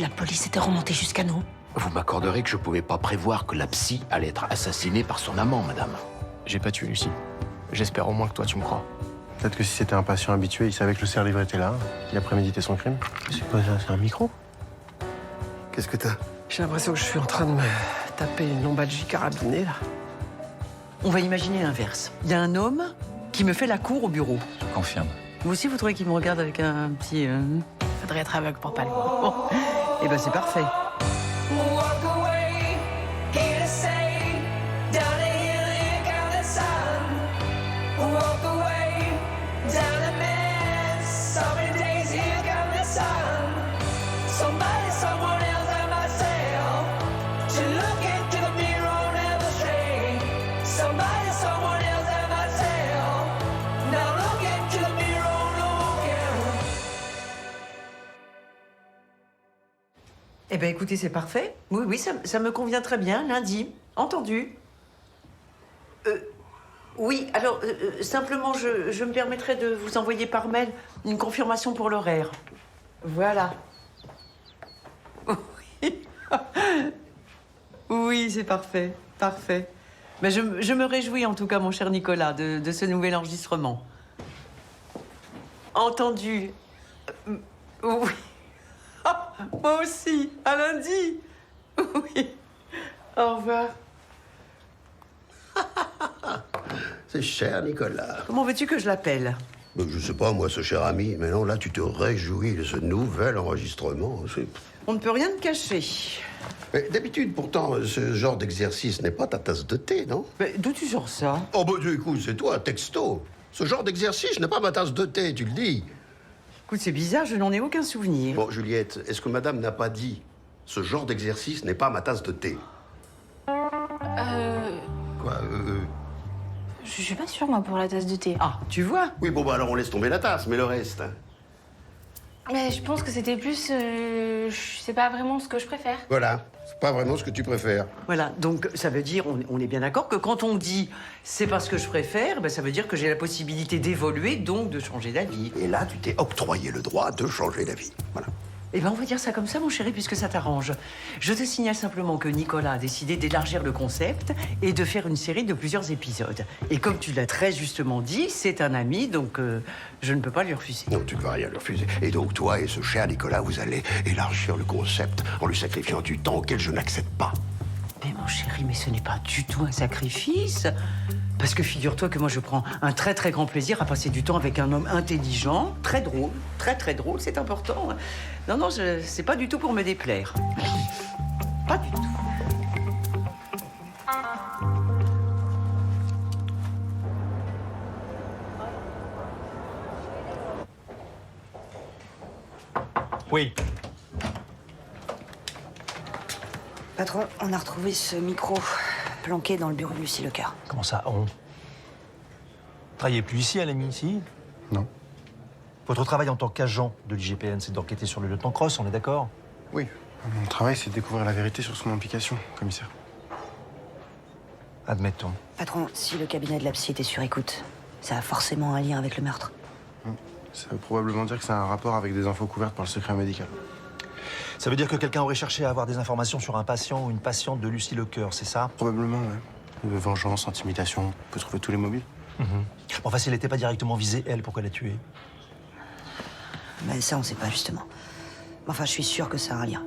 la police était remontée jusqu'à nous? Vous m'accorderez que je pouvais pas prévoir que la psy allait être assassinée par son amant, madame. J'ai pas tué Lucie. J'espère au moins que toi, tu me crois. Peut-être que si c'était un patient habitué, il savait que le serre-livre était là. Il a prémédité son crime. C'est quoi ça? C'est un micro? Qu'est-ce que t'as? J'ai l'impression que je suis en train de me taper une lombalgie carabinée, là. On va imaginer l'inverse. Il y a un homme qui me fait la cour au bureau. Confirme. Vous aussi, vous trouvez qu'il me regarde avec un petit... Faudrait être aveugle pour pas le voir. Bon. Eh ben, c'est parfait. Eh bien, écoutez, c'est parfait. Oui, oui, ça me convient très bien. Lundi, entendu. Oui, alors, simplement, je me permettrai de vous envoyer par mail une confirmation pour l'horaire. Voilà. Oui, oui, c'est parfait, parfait. Mais je me réjouis, en tout cas, mon cher Nicolas, de ce nouvel enregistrement. Entendu. Oui. Ah, moi aussi, à lundi. Oui. Au revoir. C'est cher, Nicolas. Comment veux-tu que je l'appelle? Je sais pas, moi, ce cher ami. Mais non, là, tu te réjouis de ce nouvel enregistrement. On ne peut rien te cacher. Mais d'habitude, pourtant, ce genre d'exercice n'est pas ta tasse de thé, non? Mais d'où tu sors ça? Oh, bah, écoute, c'est toi, texto. Ce genre d'exercice n'est pas ma tasse de thé, tu le dis. Écoute, c'est bizarre, je n'en ai aucun souvenir. Bon, Juliette, est-ce que madame n'a pas dit « Ce genre d'exercice n'est pas ma tasse de thé » Quoi, Je suis pas sûre, moi, pour la tasse de thé. Ah, tu vois? Oui, bon, bah alors on laisse tomber la tasse, mais le reste... Mais je pense que c'était plus... c'est pas vraiment ce que je préfère. Voilà, c'est pas vraiment ce que tu préfères. Voilà, donc ça veut dire, on est bien d'accord que quand on dit « c'est pas ce que je préfère », ben, ça veut dire que j'ai la possibilité d'évoluer, donc de changer d'avis. Et là, tu t'es octroyé le droit de changer d'avis. Voilà. Eh ben, on va dire ça comme ça, mon chéri, puisque ça t'arrange. Je te signale simplement que Nicolas a décidé d'élargir le concept et de faire une série de plusieurs épisodes. Et comme tu l'as très justement dit, c'est un ami, donc je ne peux pas lui refuser. Non, tu ne peux rien lui refuser. Et donc, toi et ce cher Nicolas, vous allez élargir le concept en lui sacrifiant du temps auquel je n'accède pas. Mais mon chéri, mais ce n'est pas du tout un sacrifice. Parce que figure-toi que moi, je prends un très très grand plaisir à passer du temps avec un homme intelligent, très drôle, très drôle, c'est important. Non, non, c'est pas du tout pour me déplaire. Pas du tout. Oui. Patron, on a retrouvé ce micro planqué dans le bureau de Lucie Lecoeur. Comment ça, on? Travaillez plus ici, à l'ami, ici? Non. Votre travail en tant qu'agent de l'IGPN, c'est d'enquêter sur le lieutenant Cross, on est d'accord? Oui. Mon travail, c'est de découvrir la vérité sur son implication, commissaire. Admettons. Patron, si le cabinet de la psy était sur écoute, ça a forcément un lien avec le meurtre. Ça veut probablement dire que ça a un rapport avec des infos couvertes par le secret médical. Ça veut dire que quelqu'un aurait cherché à avoir des informations sur un patient ou une patiente de Lucie Lecoeur, c'est ça? Probablement, ouais. Vengeance, intimidation, on peut trouver tous les mobiles. Enfin, si elle n'était pas directement visée, elle, pourquoi la tuer? Mais ça, on sait pas justement. Enfin, je suis sûre que ça a un lien.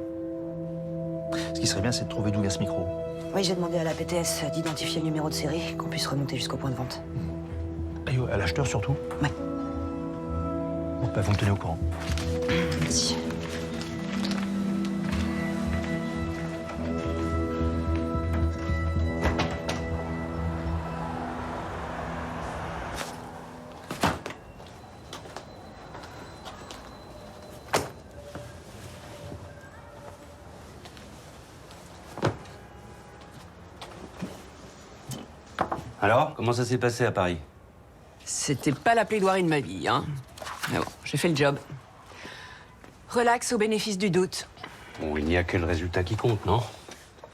Ce qui serait bien, c'est de trouver d'où vient ce micro. Oui, j'ai demandé à la PTS d'identifier le numéro de série, qu'on puisse remonter jusqu'au point de vente. Et à l'acheteur surtout? Ouais. Bon, bah, vous me tenez au courant. Merci. Alors, comment ça s'est passé à Paris? C'était pas la plaidoirie de ma vie, hein. Mais bon, j'ai fait le job. Relax au bénéfice du doute. Bon, il n'y a que le résultat qui compte, non?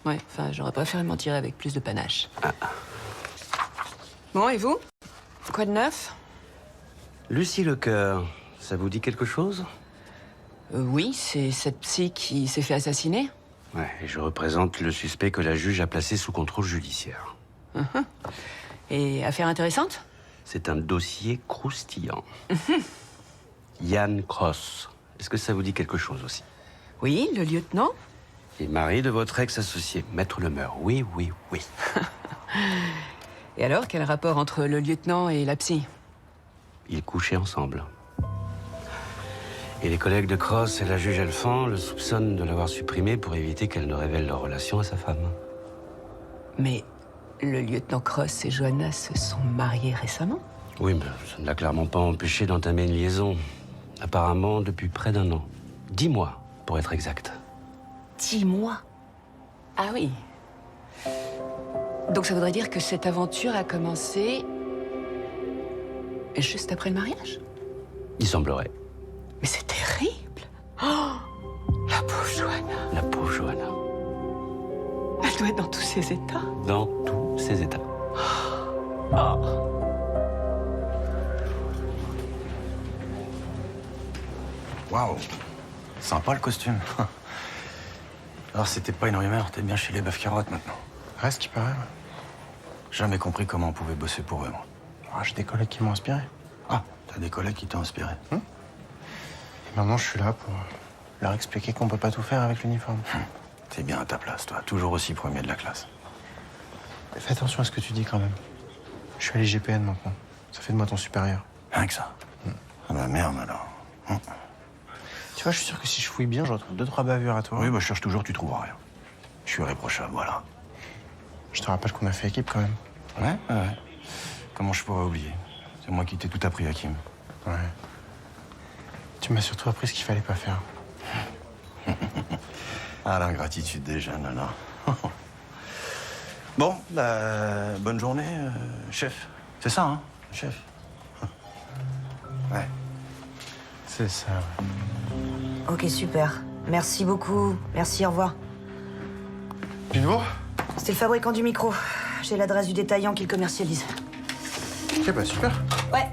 Ouais, enfin, j'aurais préféré m'en tirer avec plus de panache. Bon, et vous? Quoi de neuf? Lucie Lecoeur, ça vous dit quelque chose? Oui, c'est cette psy qui s'est fait assassiner. Ouais, et je représente le suspect que la juge a placé sous contrôle judiciaire. Et affaire intéressante? C'est un dossier croustillant. Yann Cross. Est-ce que ça vous dit quelque chose aussi? Oui, le lieutenant. Et mari de votre ex-associé, Maître Lemeur. Oui, oui, oui. Et alors, quel rapport entre le lieutenant et la psy? Ils couchaient ensemble. Et les collègues de Cross et la juge Elfan le soupçonnent de l'avoir supprimé pour éviter qu'elle ne révèle leur relation à sa femme. Mais le lieutenant Cross et Johanna se sont mariés récemment? Oui, mais ça ne l'a clairement pas empêché d'entamer une liaison. Apparemment depuis près d'1 an. 10 mois, pour être exact. 10 mois? Ah oui. Donc ça voudrait dire que cette aventure a commencé juste après le mariage? Il semblerait. Mais c'est terrible. Oh, la pauvre Johanna. La pauvre Johanna. Elle doit être dans tous ses états. Dans tous ses états. Oh. Waouh, sympa le costume. Alors c'était pas une rumeur, t'es bien chez les bœufs carottes maintenant. Ouais, ce qui paraît, ouais. Jamais compris comment on pouvait bosser pour eux, moi. Ah, j'ai des collègues qui m'ont inspiré. Ah, t'as des collègues qui t'ont inspiré. Et maintenant, je suis là pour leur expliquer qu'on peut pas tout faire avec l'uniforme. T'es bien à ta place, toi. Toujours aussi premier de la classe. Fais attention à ce que tu dis quand même. Je suis à l'IGPN maintenant. Ça fait de moi ton supérieur. Rien que ça. Ah bah merde alors. Tu vois, je suis sûr que si je fouille bien, je retrouve 2-3 bavures à toi. Oui, bah je cherche toujours, tu trouveras rien. Je suis irréprochable, voilà. Je te rappelle qu'on a fait équipe quand même. Ouais, ouais. Comment je pourrais oublier? C'est moi qui t'ai tout appris, Hakim. Ouais. Tu m'as surtout appris ce qu'il fallait pas faire. Ah, l'ingratitude des jeunes, là. Bon, bah, bonne journée, chef. C'est ça, hein, chef? Ouais. C'est ça, ouais. Ok, super. Merci beaucoup. Merci, au revoir. Du nouveau? C'était le fabricant du micro. J'ai l'adresse du détaillant qui le commercialise. Ok, bah super. Ouais.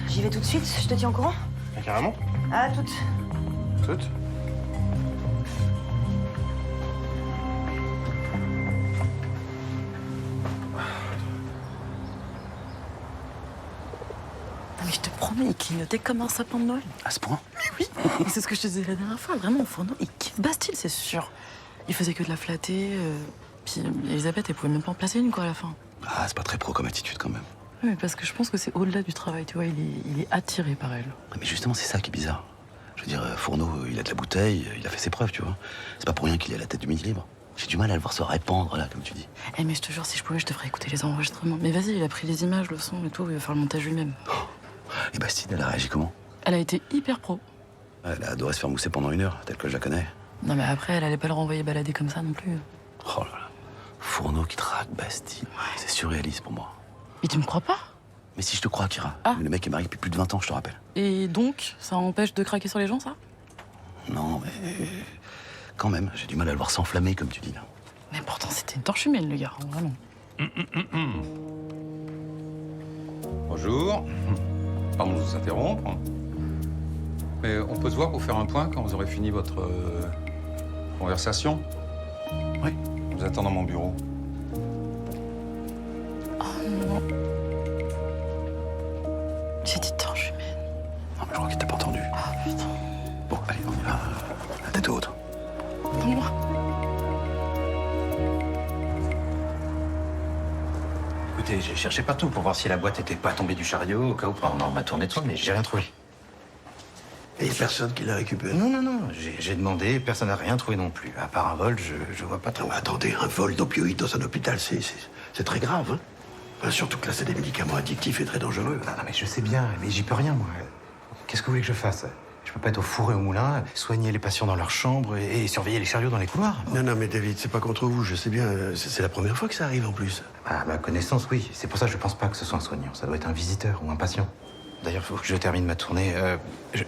J'y vais tout de suite. Je te tiens au courant? Ah, carrément. À toutes. Toutes. Mais je te promets, il clignotait comme un sapin de Noël. À ce point? Mais oui, c'est ce que je te disais la dernière fois. Vraiment, au fourneau, il kiffe Bastille, c'est sûr. Il faisait que de la flatter. Puis Elisabeth, elle pouvait même pas en placer une, quoi, à la fin. Ah, c'est pas très pro comme attitude, quand même. Oui, mais parce que je pense que c'est au-delà du travail, tu vois. Il est attiré par elle. Mais justement, c'est ça qui est bizarre. Je veux dire, Fourneau, il a de la bouteille, il a fait ses preuves, tu vois. C'est pas pour rien qu'il est à la tête du Midi Libre. J'ai du mal à le voir se répandre, là, comme tu dis. Eh, mais je te jure, si je pouvais, je te ferais écouter les enregistrements. Mais vas-y, il a pris les images, le son et tout, il va faire le montage lui-même. Et Bastide, elle a réagi comment? Elle a été hyper pro. Elle a adoré se faire mousser pendant 1 heure, telle que je la connais. Non, mais après, elle allait pas le renvoyer balader comme ça non plus. Oh là là. Fourneau qui traque Bastide. C'est surréaliste pour moi. Mais tu me crois pas? Mais si je te crois, Kira. Ah. Le mec est marié depuis plus de 20 ans, je te rappelle. Et donc, ça empêche de craquer sur les gens, ça? Non, mais. Quand même, j'ai du mal à le voir s'enflammer, comme tu dis là. Mais pourtant, c'était une torche humaine, le gars, vraiment. Bonjour. Pardon de vous interrompre. Mais on peut se voir pour faire un point quand vous aurez fini votre conversation? Oui. Je vous attends dans mon bureau. Oh non. J'ai dit torche humaine. Non, mais je crois qu'il t'a pas entendu. Ah putain. Bon, allez, on y va. La tête haute. Moi. Écoutez, j'ai cherché partout pour voir si la boîte était pas tombée du chariot, au cas où on m'a tourné dessus, mais j'ai rien trouvé. Et personne qui l'a récupéré? Non. J'ai demandé, personne n'a rien trouvé non plus. À part un vol, je vois pas trop. Non, mais attendez, un vol d'opioïdes dans un hôpital, c'est très grave, hein? Enfin, surtout que là, c'est des médicaments addictifs et très dangereux. Non, mais je sais bien, mais j'y peux rien, moi. Qu'est-ce que vous voulez que je fasse? Je peux pas être au four et au moulin, soigner les patients dans leur chambre et surveiller les chariots dans les couloirs. Non, mais David, c'est pas contre vous, je sais bien. C'est la première fois que ça arrive en plus. À ma connaissance, oui. C'est pour ça que je pense pas que ce soit un soignant. Ça doit être un visiteur ou un patient. D'ailleurs, il faut que je termine ma tournée.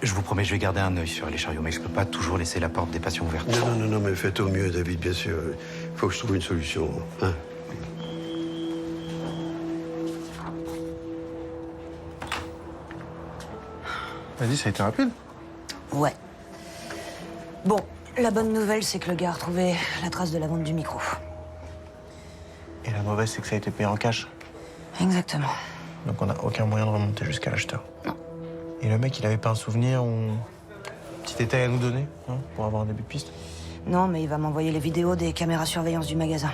Je vous promets, je vais garder un œil sur les chariots, mais je peux pas toujours laisser la porte des patients ouverte. Non, mais faites au mieux, David, bien sûr. Faut que je trouve une solution, hein? Vas-y, ça a été rapide. Ouais. Bon, la bonne nouvelle, c'est que le gars a retrouvé la trace de la vente du micro. Et la mauvaise, c'est que ça a été payé en cash. Exactement. Donc on n'a aucun moyen de remonter jusqu'à l'acheteur. Non. Et le mec, il avait pas un souvenir ou un petit détail à nous donner, hein, pour avoir un début de piste? Non, mais il va m'envoyer les vidéos des caméras surveillance du magasin.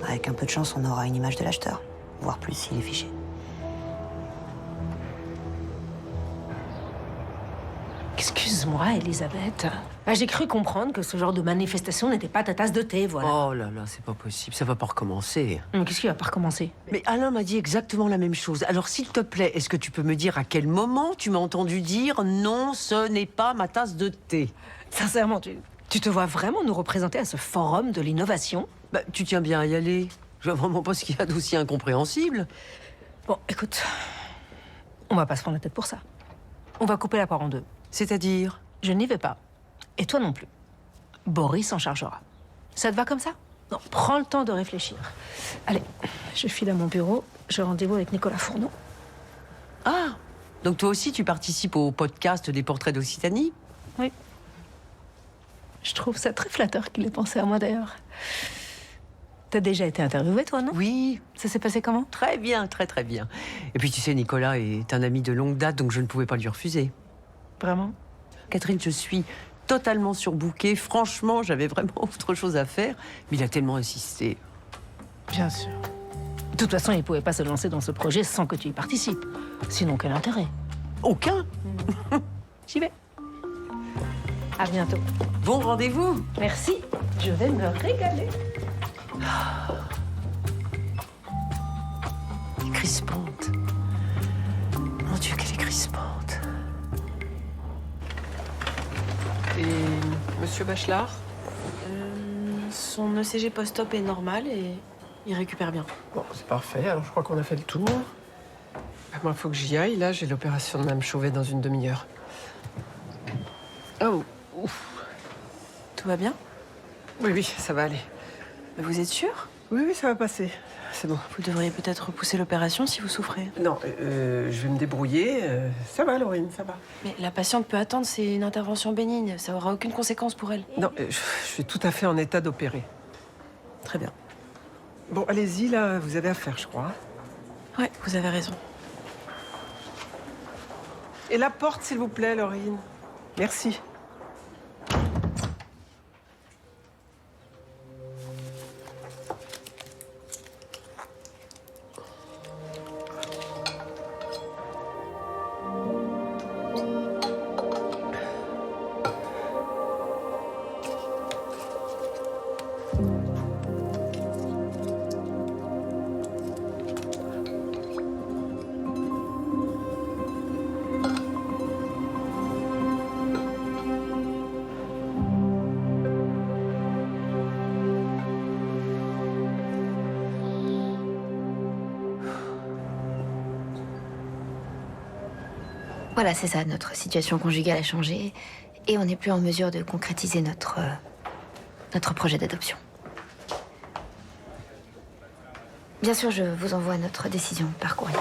Avec un peu de chance, on aura une image de l'acheteur. Voire plus s'il est fiché. Excuse-moi, Elisabeth. J'ai cru comprendre que ce genre de manifestation n'était pas ta tasse de thé, voilà. Oh là là, c'est pas possible, ça va pas recommencer. Mais qu'est-ce qui va pas recommencer? Mais Alain m'a dit exactement la même chose. Alors s'il te plaît, est-ce que tu peux me dire à quel moment tu m'as entendu dire non, ce n'est pas ma tasse de thé? Sincèrement, tu te vois vraiment nous représenter à ce forum de l'innovation? Bah, tu tiens bien à y aller. Je vois vraiment pas ce qu'il y a d'aussi incompréhensible. Bon, écoute, on va pas se prendre la tête pour ça. On va couper la part en deux. C'est-à-dire? Je n'y vais pas. Et toi non plus. Boris s'en chargera. Ça te va comme ça? Non, prends le temps de réfléchir. Allez, je file à mon bureau. J'ai rendez-vous avec Nicolas Fourneau. Ah, donc toi aussi tu participes au podcast des portraits d'Occitanie? Oui. Je trouve ça très flatteur qu'il ait pensé à moi d'ailleurs. T'as déjà été interviewé, toi, non? Oui. Ça s'est passé comment? Très bien, très très bien. Et puis tu sais, Nicolas est un ami de longue date, donc je ne pouvais pas lui refuser. Vraiment? Catherine, je suis totalement surbookée. Franchement, j'avais vraiment autre chose à faire. Mais il a tellement insisté. Bien sûr. De toute façon, il ne pouvait pas se lancer dans ce projet sans que tu y participes. Sinon, quel intérêt? Aucun. J'y vais. À bientôt. Bon rendez-vous. Merci. Je vais me régaler. Elle est crispante. Mon Dieu, qu'elle est crispante. Et Monsieur Bachelard? Son ECG post-op est normal et il récupère bien. Bon, c'est parfait. Alors, je crois qu'on a fait le tour. Moi, il faut que j'y aille. Là, j'ai l'opération de Mme Chauvet dans une demi-heure. Oh, ouf. Tout va bien? Oui, oui, ça va aller. Mais vous êtes sûr? Oui, oui, ça va passer. C'est bon. Vous devriez peut-être repousser l'opération si vous souffrez. Non, je vais me débrouiller. Ça va, Laurine, ça va. Mais la patiente peut attendre, c'est une intervention bénigne. Ça aura aucune conséquence pour elle. Non, je suis tout à fait en état d'opérer. Très bien. Bon, allez-y, là, vous avez affaire, je crois. Ouais, vous avez raison. Et la porte, s'il vous plaît, Laurine. Merci. Voilà, c'est ça, notre situation conjugale a changé et on n'est plus en mesure de concrétiser notre projet d'adoption. Bien sûr, je vous envoie notre décision par courrier.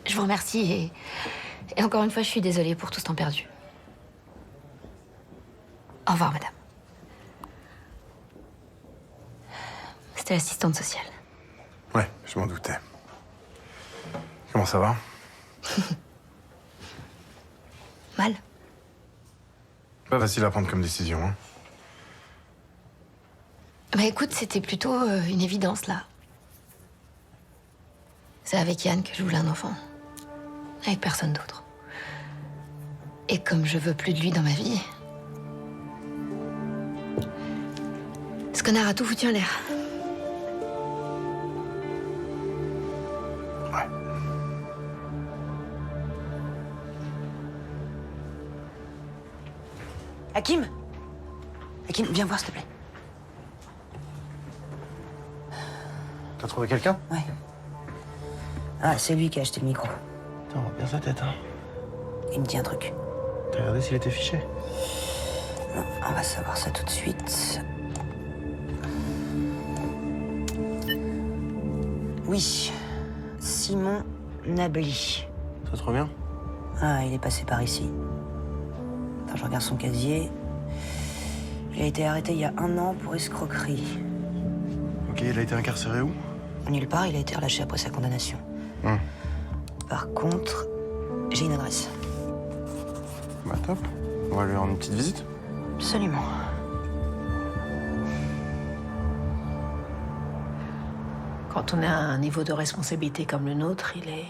Je vous remercie et encore une fois, je suis désolée pour tout ce temps perdu. Au revoir, madame. C'était l'assistante sociale. Ouais, je m'en doutais. Comment ça va? Mal. Pas facile à prendre comme décision, hein. Bah écoute, c'était plutôt une évidence, là. C'est avec Yann que je voulais un enfant. Avec personne d'autre. Et comme je veux plus de lui dans ma vie... ce connard a tout foutu en l'air. Hakim? Hakim, viens voir, s'il te plaît. T'as trouvé quelqu'un? Ouais. Ah, c'est lui qui a acheté le micro. Attends, on va bien sa tête, hein. Il me dit un truc. T'as regardé s'il était fiché? Non, on va savoir ça tout de suite. Oui. Simon Nabli. Ça te revient? Ah, il est passé par ici. Attends, je regarde son casier. Il a été arrêté il y a 1 an pour escroquerie. Ok, il a été incarcéré où? Nulle part, il a été relâché après sa condamnation. Par contre, j'ai une adresse. Bah top. On va lui rendre une petite visite. Absolument. Quand on a un niveau de responsabilité comme le nôtre, il est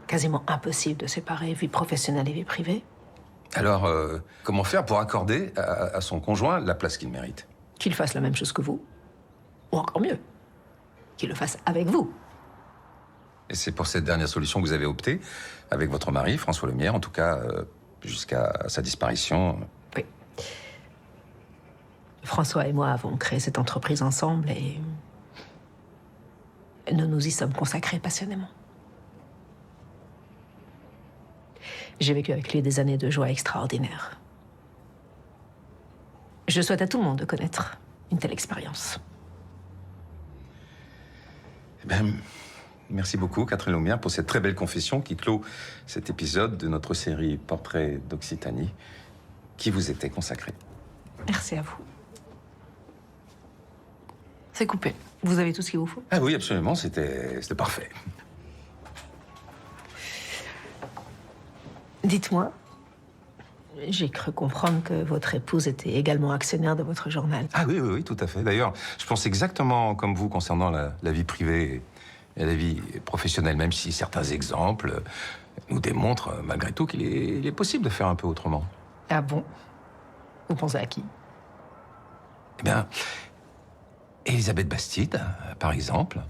quasiment impossible de séparer vie professionnelle et vie privée. Alors, comment faire pour accorder à son conjoint la place qu'il mérite? Qu'il fasse la même chose que vous. Ou encore mieux, qu'il le fasse avec vous. Et c'est pour cette dernière solution que vous avez opté, avec votre mari, François Lemierre, en tout cas, jusqu'à sa disparition. Oui. François et moi avons créé cette entreprise ensemble et nous nous y sommes consacrés passionnément. J'ai vécu avec lui des années de joie extraordinaires. Je souhaite à tout le monde de connaître une telle expérience. Eh bien, merci beaucoup, Catherine Lemierre, pour cette très belle confession qui clôt cet épisode de notre série Portrait d'Occitanie qui vous était consacrée. Merci à vous. C'est coupé. Vous avez tout ce qu'il vous faut? Ah oui, absolument, c'était parfait. Dites-moi, j'ai cru comprendre que votre épouse était également actionnaire de votre journal. Ah oui, tout à fait. D'ailleurs, je pense exactement comme vous concernant la vie privée et la vie professionnelle, même si certains exemples nous démontrent malgré tout qu'il est possible de faire un peu autrement. Ah bon? Vous pensez à qui? Eh bien, Elisabeth Bastide, par exemple.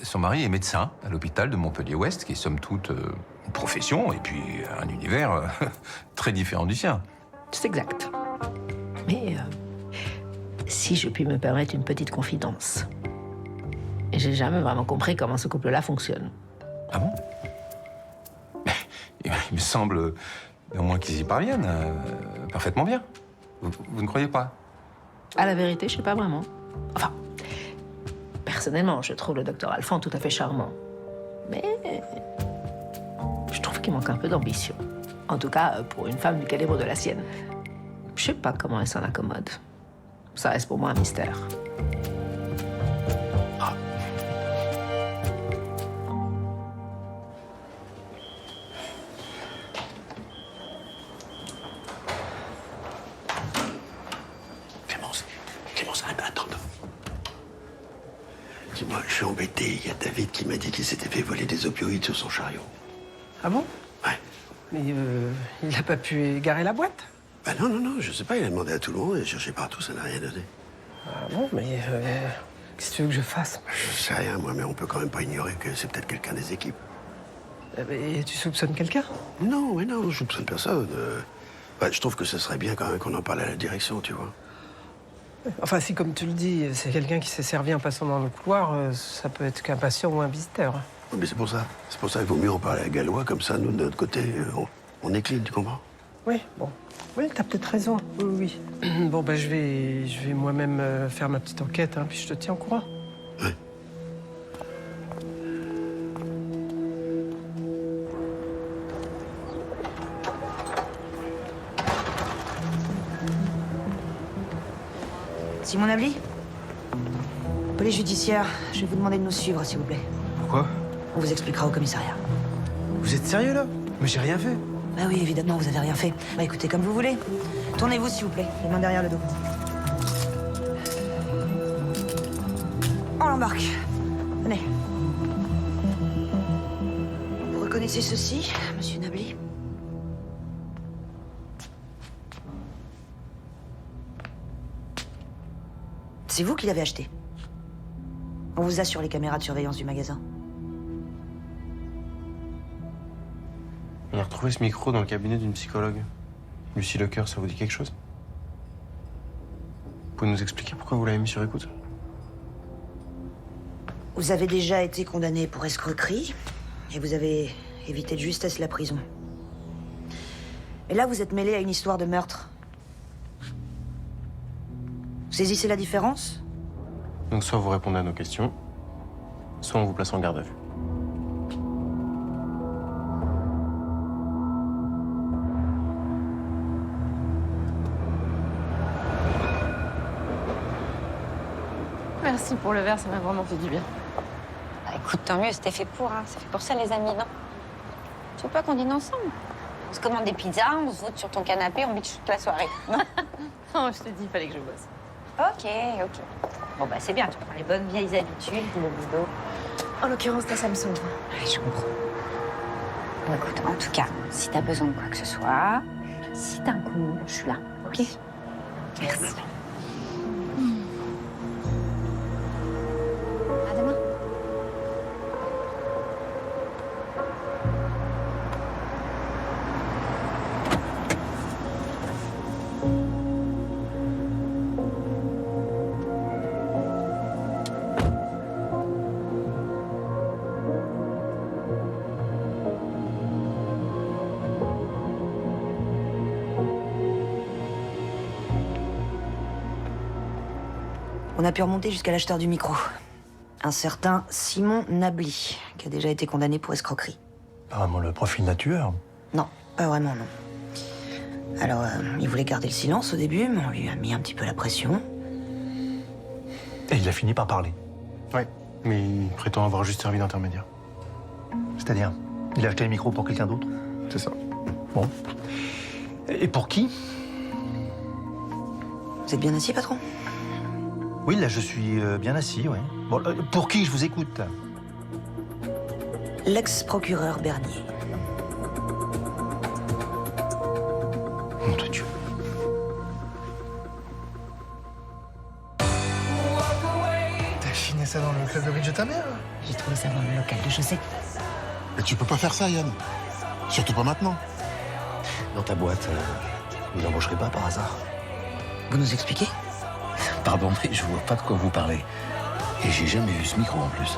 Son mari est médecin à l'hôpital de Montpellier-Ouest, qui est somme toute une profession et puis un univers très différent du sien. C'est exact. Mais si je puis me permettre une petite confidence, j'ai jamais vraiment compris comment ce couple-là fonctionne. Ah bon? Il me semble au moins qu'ils y parviennent parfaitement bien. Vous ne croyez pas? À la vérité, je sais pas vraiment. Enfin, personnellement, je trouve le docteur Alphand tout à fait charmant. Mais je trouve qu'il manque un peu d'ambition. En tout cas, pour une femme du calibre de la sienne. Je sais pas comment elle s'en accommode. Ça reste pour moi un mystère. Clémence, attends. Dis-moi, je suis embêté. Il y a David qui m'a dit qu'il s'était fait voler des opioïdes sur son chariot. Ah bon? Ouais. Mais il n'a pas pu garer la boîte? Bah non, je sais pas. Il a demandé à tout le monde, il a cherché partout, ça n'a rien donné. Ah bon, mais qu'est-ce que tu veux que je fasse? Je sais rien, moi, mais on peut quand même pas ignorer que c'est peut-être quelqu'un des équipes. Et tu soupçonnes quelqu'un? Non, je soupçonne personne. Bah, je trouve que ce serait bien quand même qu'on en parle à la direction, tu vois. Enfin, si, comme tu le dis, c'est quelqu'un qui s'est servi en passant dans le couloir, ça peut être qu'un patient ou un visiteur. Oui, mais c'est pour ça. C'est pour ça qu'il vaut mieux en parler à Gallois, comme ça, nous, de notre côté, on est clean, tu comprends? Oui, bon. Oui, t'as peut-être raison. Oui. Bon, bah, je vais moi-même faire ma petite enquête, hein, puis je te tiens au courant. Ouais. Simon Nabli? Police judiciaire, je vais vous demander de nous suivre, s'il vous plaît. Pourquoi? On vous expliquera au commissariat. Vous êtes sérieux, là? Mais j'ai rien fait. Bah oui, évidemment, vous avez rien fait. Bah écoutez, comme vous voulez. Tournez-vous, s'il vous plaît, les mains derrière le dos. On l'embarque. Venez. Vous reconnaissez ceci, monsieur Nabli? C'est vous qui l'avez acheté. On vous assure les caméras de surveillance du magasin. On a retrouvé ce micro dans le cabinet d'une psychologue. Lucie Lecoeur, ça vous dit quelque chose? Vous pouvez nous expliquer pourquoi vous l'avez mis sur écoute? Vous avez déjà été condamné pour escroquerie et vous avez évité de justesse la prison. Et là, vous êtes mêlé à une histoire de meurtre. Vous saisissez la différence? Donc soit vous répondez à nos questions, soit on vous place en garde à vue. Merci pour le verre, ça m'a vraiment fait du bien. Bah, écoute, tant mieux, c'était fait pour, hein. C'est fait pour ça, les amis, non? Tu veux pas qu'on dîne ensemble? On se commande des pizzas, on se vote sur ton canapé, on bitch toute la soirée, non? Non, je te dis, il fallait que je bosse. Ok. Bon, bah, c'est bien, tu prends les bonnes vieilles habitudes, le boulot. En l'occurrence, ça me sauve. Ouais, je comprends. Bon, écoute, en tout cas, si t'as besoin de quoi que ce soit, si t'as un coup, je suis là, ok? Merci. À demain. On a pu remonter jusqu'à l'acheteur du micro. Un certain Simon Nabli, qui a déjà été condamné pour escroquerie. Pas vraiment le profil d'un tueur. Non, pas vraiment, non. Alors, il voulait garder le silence au début, mais on lui a mis un petit peu la pression. Et il a fini par parler. Ouais, mais il prétend avoir juste servi d'intermédiaire. C'est-à-dire, il a acheté le micro pour quelqu'un d'autre? C'est ça. Bon. Et pour qui? Vous êtes bien assis, patron? Oui, là, je suis bien assis, oui. Bon, pour qui? Je vous écoute. L'ex-procureur Bernier. Nom de Dieu. T'as chiné ça dans le club de bridge de ta mère? J'ai trouvé ça dans le local de José. Mais tu peux pas faire ça, Yann. Surtout pas maintenant. Dans ta boîte, vous n'embaucherez pas par hasard? Vous nous expliquez? Pardon, mais je vois pas de quoi vous parlez. Et j'ai jamais vu ce micro en plus.